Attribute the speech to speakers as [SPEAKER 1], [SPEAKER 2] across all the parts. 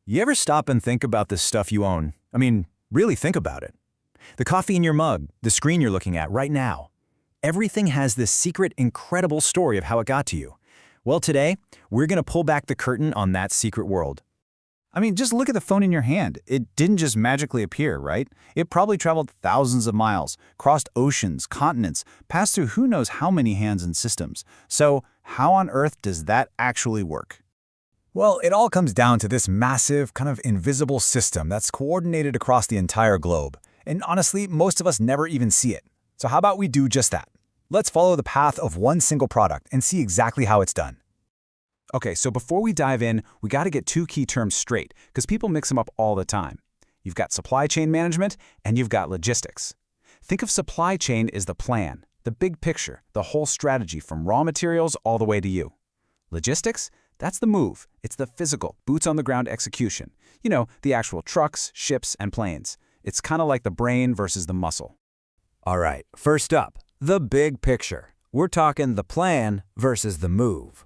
[SPEAKER 1] You ever stop and think about the stuff you own? I mean, really think about it. The coffee in your mug, the screen you're looking at right now. Everything has this secret, incredible story of how it got to you. Well, today, we're going to pull back the curtain on that secret world.
[SPEAKER 2] I mean, just look at the phone in your hand. It didn't just magically appear, right? It probably traveled thousands of miles, crossed oceans, continents, passed through who knows how many hands and systems. So, how on earth does that actually work?
[SPEAKER 3] Well, it all comes down to this massive, kind of invisible system that's coordinated across the entire globe. And honestly, most of us never even see it. So how about we do just that? Let's follow the path of one single product and see exactly how it's done.
[SPEAKER 2] Okay, so before we dive in, we got to get two key terms straight, because people mix them up all the time. You've got supply chain management, and you've got logistics. Think of supply chain as the plan, the big picture, the whole strategy from raw materials all the way to you. Logistics? That's the move. It's the physical, boots-on-the-ground execution. You know, the actual trucks, ships, and planes. It's kind of like the brain versus the muscle.
[SPEAKER 1] All right, first up, the big picture. We're talking the plan versus the move.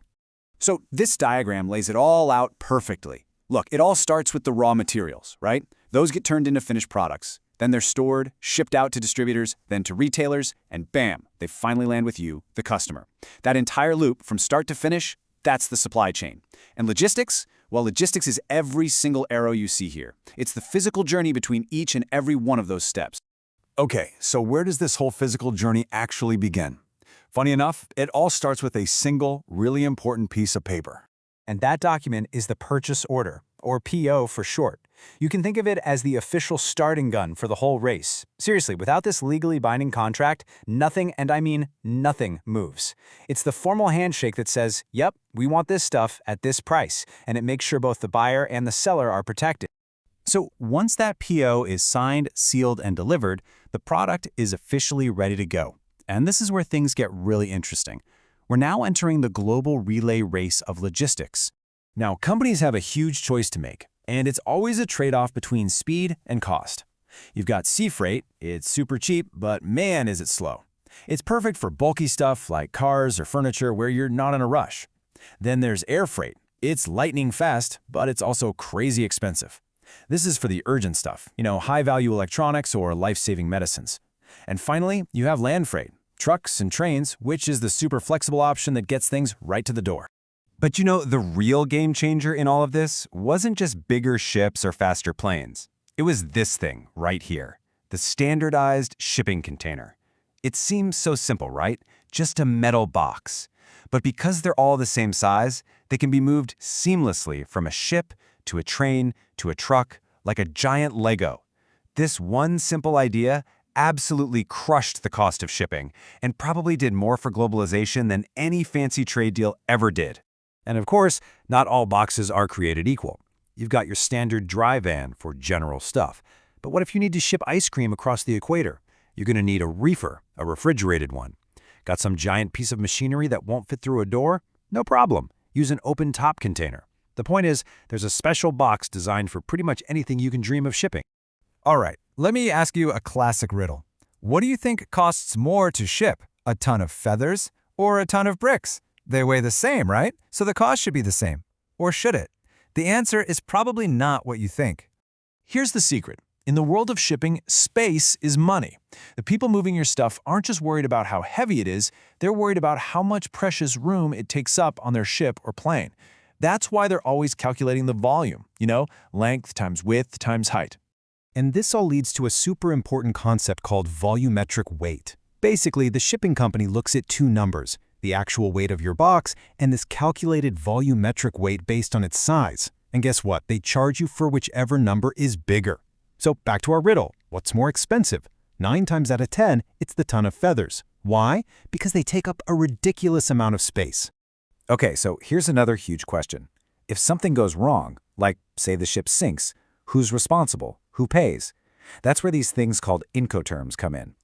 [SPEAKER 2] So this diagram lays it all out perfectly. Look, it all starts with the raw materials, right? Those get turned into finished products. Then they're stored, shipped out to distributors, then to retailers, and bam, they finally land with you, the customer. That entire loop from start to finish, that's the supply chain. And logistics? Well, logistics is every single arrow you see here. It's the physical journey between each and every one of those steps.
[SPEAKER 3] Okay, so where does this whole physical journey actually begin? Funny enough, it all starts with a single, really important piece of paper.
[SPEAKER 4] And that document is the purchase order, or PO for short. You can think of it as the official starting gun for the whole race. Seriously, without this legally binding contract, nothing, and I mean nothing, moves. It's the formal handshake that says, yep, we want this stuff at this price, and it makes sure both the buyer and the seller are protected.
[SPEAKER 2] So once that PO is signed, sealed, and delivered, the product is officially ready to go. And this is where things get really interesting. We're now entering the global relay race of logistics.
[SPEAKER 1] Now, companies have a huge choice to make, and it's always a trade-off between speed and cost. You've got sea freight. It's super cheap, but man, is it slow. It's perfect for bulky stuff like cars or furniture where you're not in a rush. Then there's air freight. It's lightning fast, but it's also crazy expensive. This is for the urgent stuff, high-value electronics or life-saving medicines. And finally, you have land freight, trucks and trains, which is the super flexible option that gets things right to the door.
[SPEAKER 5] But the real game changer in all of this wasn't just bigger ships or faster planes. It was this thing right here, the standardized shipping container. It seems so simple, right? Just a metal box. But because they're all the same size, they can be moved seamlessly from a ship to a train to a truck, like a giant Lego. This one simple idea absolutely crushed the cost of shipping and probably did more for globalization than any fancy trade deal ever did.
[SPEAKER 1] And of course, not all boxes are created equal. You've got your standard dry van for general stuff. But what if you need to ship ice cream across the equator? You're going to need a reefer, a refrigerated one. Got some giant piece of machinery that won't fit through a door? No problem. Use an open top container. The point is, there's a special box designed for pretty much anything you can dream of shipping.
[SPEAKER 3] All right, let me ask you a classic riddle. What do you think costs more to ship, a ton of feathers or a ton of bricks? They weigh the same, right? So the cost should be the same. Or should it? The answer is probably not what you think.
[SPEAKER 6] Here's the secret. In the world of shipping, space is money. The people moving your stuff aren't just worried about how heavy it is, they're worried about how much precious room it takes up on their ship or plane. That's why they're always calculating the volume, length times width times height.
[SPEAKER 4] And this all leads to a super important concept called volumetric weight. Basically, the shipping company looks at two numbers, the actual weight of your box and this calculated volumetric weight based on its size. And guess what? They charge you for whichever number is bigger. So back to our riddle. What's more expensive? 9 times out of 10, it's the ton of feathers. Why? Because they take up a ridiculous amount of space.
[SPEAKER 2] Okay, so here's another huge question. If something goes wrong, like say the ship sinks, who's responsible? Who pays? That's where these things called Incoterms come in.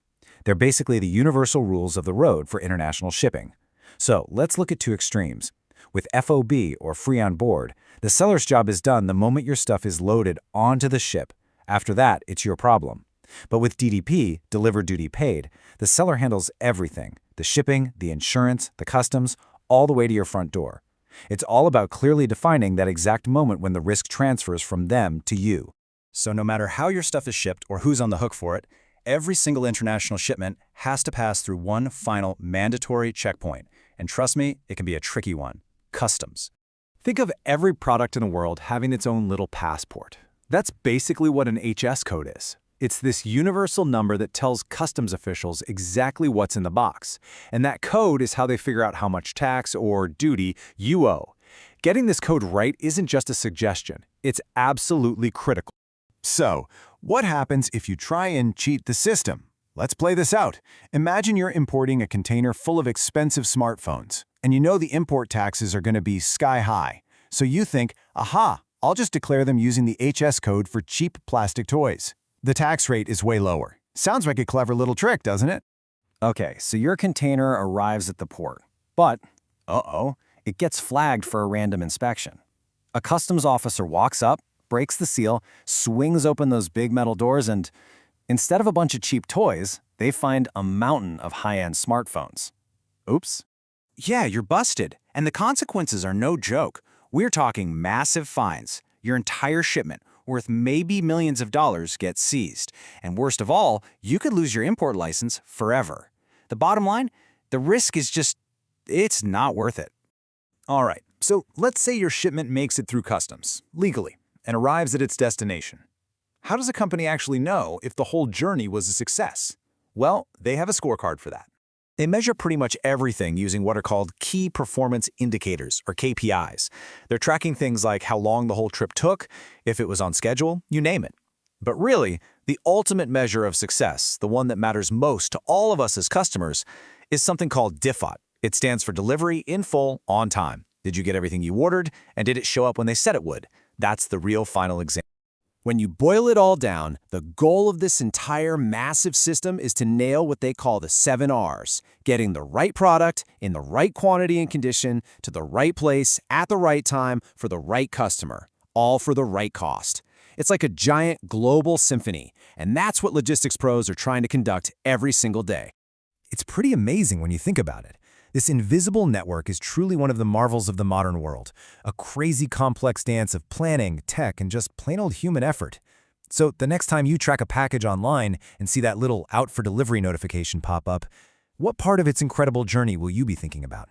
[SPEAKER 2] They're basically the universal rules of the road for international shipping. So let's look at two extremes. With FOB, or free on board, the seller's job is done the moment your stuff is loaded onto the ship. After that, it's your problem. But with DDP, delivered duty paid, the seller handles everything, the shipping, the insurance, the customs, all the way to your front door. It's all about clearly defining that exact moment when the risk transfers from them to you.
[SPEAKER 1] So no matter how your stuff is shipped or who's on the hook for it, every single international shipment has to pass through one final mandatory checkpoint. And trust me, it can be a tricky one: customs.
[SPEAKER 5] Think of every product in the world having its own little passport. That's basically what an HS code is. It's this universal number that tells customs officials exactly what's in the box. And that code is how they figure out how much tax or duty you owe. Getting this code right isn't just a suggestion. It's absolutely critical.
[SPEAKER 6] So, what happens if you try and cheat the system? Let's play this out. Imagine you're importing a container full of expensive smartphones, and you know the import taxes are going to be sky high. So you think, aha, I'll just declare them using the HS code for cheap plastic toys. The tax rate is way lower. Sounds like a clever little trick, doesn't it?
[SPEAKER 1] Okay, so your container arrives at the port, but, it gets flagged for a random inspection. A customs officer walks up, breaks the seal, swings open those big metal doors, and instead of a bunch of cheap toys, they find a mountain of high-end smartphones. Oops.
[SPEAKER 7] Yeah, you're busted, and the consequences are no joke. We're talking massive fines. Your entire shipment, worth maybe millions of dollars, gets seized. And worst of all, you could lose your import license forever. The bottom line, the risk is just, it's not worth it.
[SPEAKER 4] All right, so let's say your shipment makes it through customs, legally, and arrives at its destination. How does a company actually know if the whole journey was a success? Well, they have a scorecard for that.
[SPEAKER 1] They measure pretty much everything using what are called key performance indicators, or KPIs. They're tracking things like how long the whole trip took, if it was on schedule, you name it. But really, the ultimate measure of success, the one that matters most to all of us as customers, is something called DIFOT. It stands for Delivery in Full, On Time. Did you get everything you ordered, and did it show up when they said it would? That's the real final exam. When you boil it all down, the goal of this entire massive system is to nail what they call the 7 R's, getting the right product in the right quantity and condition to the right place at the right time for the right customer, all for the right cost. It's like a giant global symphony, and that's what logistics pros are trying to conduct every single day.
[SPEAKER 4] It's pretty amazing when you think about it. This invisible network is truly one of the marvels of the modern world, a crazy complex dance of planning, tech, and just plain old human effort. So the next time you track a package online and see that little out for delivery notification pop up, what part of its incredible journey will you be thinking about?